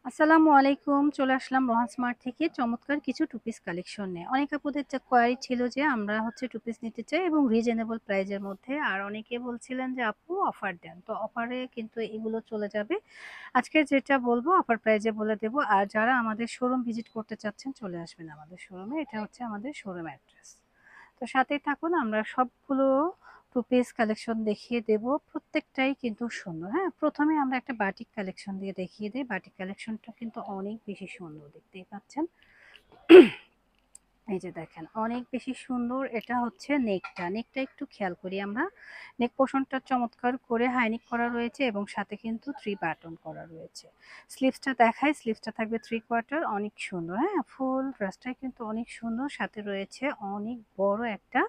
আসসালামু আলাইকুম। চলে আসলাম রোহান স্মার্ট থেকে চমৎকার কিছু টু পিস কালেকশন নিয়ে। অনেক আপুদের কোয়ারি ছিল যে আমরা টু পিস নিতে চাই এবং রিজনেবল প্রাইজের মধ্যে। আর অনেকে বলছিলেন যে আপু অফার দেন। তো অফারে কিন্তু এগুলো চলে যাবে। আজকে যেটা বলবো অফার প্রাইজে বলে দেব। আর যারা আমাদের শোরুম ভিজিট করতে চাচ্ছেন চলে আসবেন আমাদের শোরুমে। এটা হচ্ছে আমাদের শোরুম অ্যাড্রেস। তো সাথেই থাকুন, আমরা সবগুলো টু পিস কালেকশন দেখিয়ে দেব। প্রত্যেকটাই কিন্তু সুন্দর। হ্যাঁ, প্রথমে আমরা একটা বাটিক কালেকশন দিয়ে দেখিয়ে দিই। বাটিক কালেকশনটা কিন্তু অনেক বেশি সুন্দর, দেখতেই পাচ্ছেন। এই যে দেখেন অনেক বেশি সুন্দর। এটা হচ্ছে নেকটা একটু খেয়াল করি আমরা। নেক পোর্শনটা চমৎকার করে হাইনিক করা রয়েছে এবং সাথে কিন্তু 3 বাটন করা রয়েছে। স্লিভসটা দেখাই, স্লিভসটা থাকবে 3/4, অনেক সুন্দর। হ্যাঁ, ফুল ড্রেসটাই কিন্তু অনেক সুন্দর। সাথে রয়েছে অনেক বড় একটা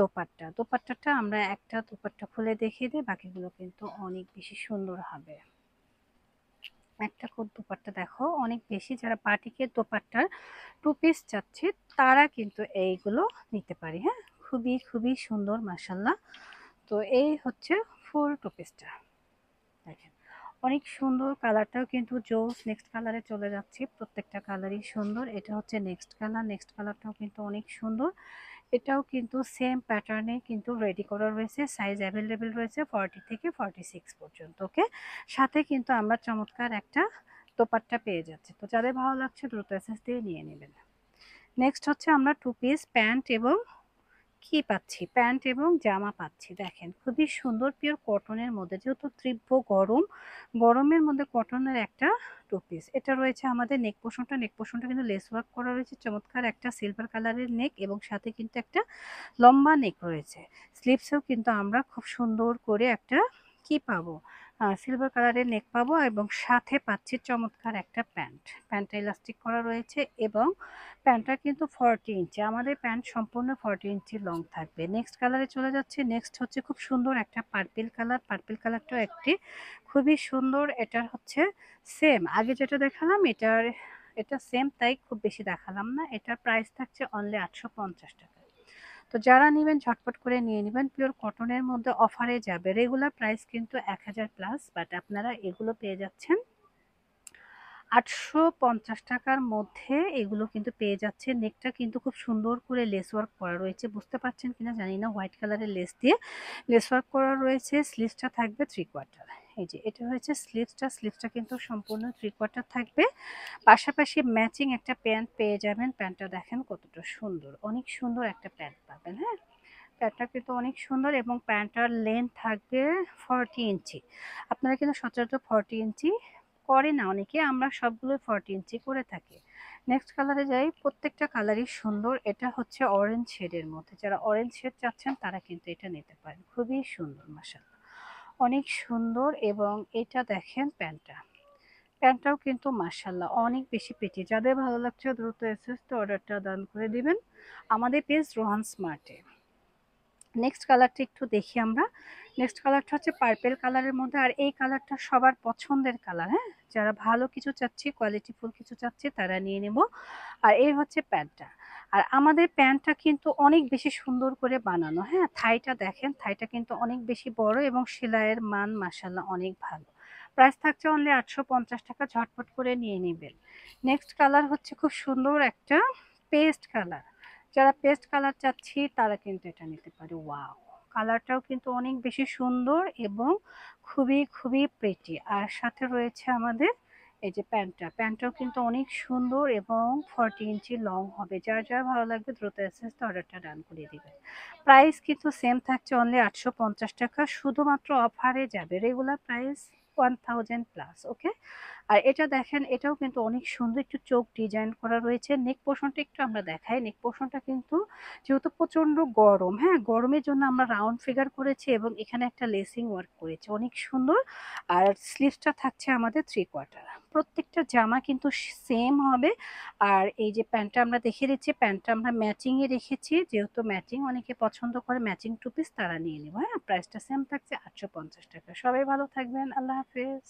দোপাট্টাটা আমরা একটা দোপাট্টা খুলে দেখিয়ে দিই, বাকিগুলো কিন্তু অনেক বেশি সুন্দর হবে। একটা দোপাট্টা দেখো অনেক বেশি, যারা বাটিকের দোপাট্টার টু পিস চাচ্ছে তারা কিন্তু এইগুলো নিতে পারি। হ্যাঁ, খুবই খুবই সুন্দর মাশাল্লাহ। তো এই হচ্ছে ফুল টু পিসটা, দেখেন অনেক সুন্দর। কালারটাও কিন্তু জোস। নেক্সট কালারে চলে যাচ্ছি, প্রত্যেকটা কালারই সুন্দর। এটা হচ্ছে নেক্সট কালারটাও কিন্তু অনেক সুন্দর। এটাও কিন্তু সেম প্যাটার্নে কিন্তু রেডি করা রয়েছে। সাইজ অ্যাভেলেবেল রয়েছে 40 থেকে 46 পর্যন্ত। ওকে, সাথে কিন্তু আমরা চমৎকার একটা দোপাট্টা পেয়ে যাচ্ছি। তো যাদের ভালো লাগছে দ্রুত এসএস দিয়ে নিয়ে নেবেন। নেক্সট হচ্ছে আমরা টু পিস প্যান্ট এবং কি পাচ্ছি, প্যান্ট এবং জামা পাচ্ছি। দেখেন খুবই সুন্দর, পিওর কটনের মধ্যে, যেহেতু তীব্র গরমের মধ্যে কটনের একটা টু পিস। এটা রয়েছে আমাদের নেক পোর্শনটা কিন্তু লেস ওয়ার্ক করা রয়েছে। চমৎকার একটা সিলভার কালারের নেক এবং সাথে কিন্তু একটা লম্বা নেক রয়েছে। স্লিভসেও কিন্তু আমরা খুব সুন্দর করে একটা কি পাবো, সিলভার কালারের নেক পাবো এবং সাথে পাচ্ছি চমৎকার একটা প্যান্টটা ইলাস্টিক করা রয়েছে এবং প্যান্টটা কিন্তু 40 ইঞ্চি। আমাদের প্যান্ট সম্পূর্ণ 40 ইঞ্চি লং থাকবে। নেক্সট কালারে চলে যাচ্ছে। নেক্সট হচ্ছে খুব সুন্দর একটা পার্পেল কালারটাও একটি খুবই সুন্দর। এটা হচ্ছে সেম আগে যেটা দেখালাম, এটা সেম, তাই খুব বেশি দেখালাম না। এটার প্রাইস থাকছে অনলি 850 টাকা। তো যারা নেবেন ঝটপট করে নিয়ে নেবেন। পিওর কটনের মধ্যে অফারে যাবে। রেগুলার প্রাইস কিন্তু 1000+, বাট আপনারা এগুলো পেয়ে যাচ্ছেন 850 টাকার মধ্যে। এগুলো কিন্তু পেয়ে যাচ্ছে। নেকটা কিন্তু খুব সুন্দর করে লেস ওয়ার্ক করা রয়েছে, বুঝতে পারছেন কিনা জানি না। হোয়াইট কালারের লেস দিয়ে লেস ওয়ার্ক করা রয়েছে। স্লিভসটা থাকবে 3/4। এই যে এটা হচ্ছে স্লিভসটা কিন্তু সম্পূর্ণ 3/4 থাকবে। পাশাপাশি ম্যাচিং একটা প্যান্ট পেয়ে যাবেন। প্যান্টটা দেখেন কতটা সুন্দর, অনেক সুন্দর একটা প্যান্ট পাবেন। হ্যাঁ, প্যান্টটা কিন্তু অনেক সুন্দর এবং প্যান্টটার লেন্থ থাকবে 40 ইঞ্চি। আপনারা কিন্তু সচরাচর 40 ইঞ্চি করে না অনেকে, আমরা সবগুলো 40 ইঞ্চি করে থাকি। নেক্সট কালারে যাই, প্রত্যেকটা কালারই সুন্দর। এটা হচ্ছে অরেঞ্জ শেডের মধ্যে, যারা অরেঞ্জ শেড চাচ্ছেন তারা কিন্তু এটা নিতে পারেন। খুবই সুন্দর মাশাআল্লাহ, অনেক সুন্দর। এবং এটা দেখেন প্যান্টটাও কিন্তু মাশাআল্লাহ অনেক বেশি প্রিটি। যাদের ভালো লাগছে দ্রুত এসএস তো অর্ডারটা ডান করে দিবেন আমাদের পেজ রোহান স্মার্টে। নেক্সট কালারটা একটু দেখি আমরা। নেক্সট কালারটা হচ্ছে পার্পেল কালারের মধ্যে। আর এই কালারটা সবার পছন্দের কালার। হ্যাঁ, যারা ভালো কিছু চাচ্ছি, কোয়ালিটিফুল কিছু চাচ্ছি তারা নিয়ে নেব। আর এই হচ্ছে প্যান্টটা। আর আমাদের প্যান্টটা কিন্তু অনেক বেশি সুন্দর করে বানানো। হ্যাঁ, থাইটা দেখেন, থাইটা কিন্তু অনেক বেশি বড় এবং সেলাইয়ের মান মাশাল্লাহ অনেক ভালো। প্রাইস থাকছে অনলি 850 টাকা। ঝটপট করে নিয়ে নেবেন। নেক্সট কালার হচ্ছে খুব সুন্দর একটা পেস্ট কালার। যারা পেস্ট কালার চাচ্ছি তারা কিন্তু এটা নিতে পারে। ওয়াও, কালারটাও কিন্তু অনেক বেশি সুন্দর এবং খুবই খুবই প্রিটি। আর সাথে রয়েছে আমাদের এই যে প্যান্টটাও কিন্তু অনেক সুন্দর এবং 40 ইঞ্চি লং হবে। যার যার ভালো লাগবে দ্রুত এসএস অর্ডারটা ডান করে দিবেন। প্রাইস কিন্তু সেম থাকছে অনলি 850 টাকা। শুধুমাত্র অফারে যাবে, রেগুলার প্রাইস 1000+। ওকে, আর এটা দেখেন, এটাও কিন্তু অনেক সুন্দর, একটু চোখ ডিজাইন করা রয়েছে। নেক পোর্শনটা একটু আমরা দেখাই। নেক পোর্শনটা কিন্তু যেহেতু প্রচন্ড গরম, হ্যাঁ গরমের জন্য আমরা রাউন্ড ফিগার করেছি এবং এখানে একটা লেসিং ওয়ার্ক করেছি, অনেক সুন্দর। আর স্লিভসটা থাকছে আমাদের 3/4। প্রত্যেকটা জামা কিন্তু সেম হবে। আর এই যে প্যান্টটা আমরা দেখিয়ে দিচ্ছি, প্যান্টটা আমরা ম্যাচিংয়ে রেখেছি, যেহেতু ম্যাচিং অনেকে পছন্দ করে, ম্যাচিং টু পিস তারা নিয়ে নেবো। হ্যাঁ, প্রাইসটা সেম থাকছে 850 টাকা। সবাই ভালো থাকবেন, আল্লাহ হাফেজ।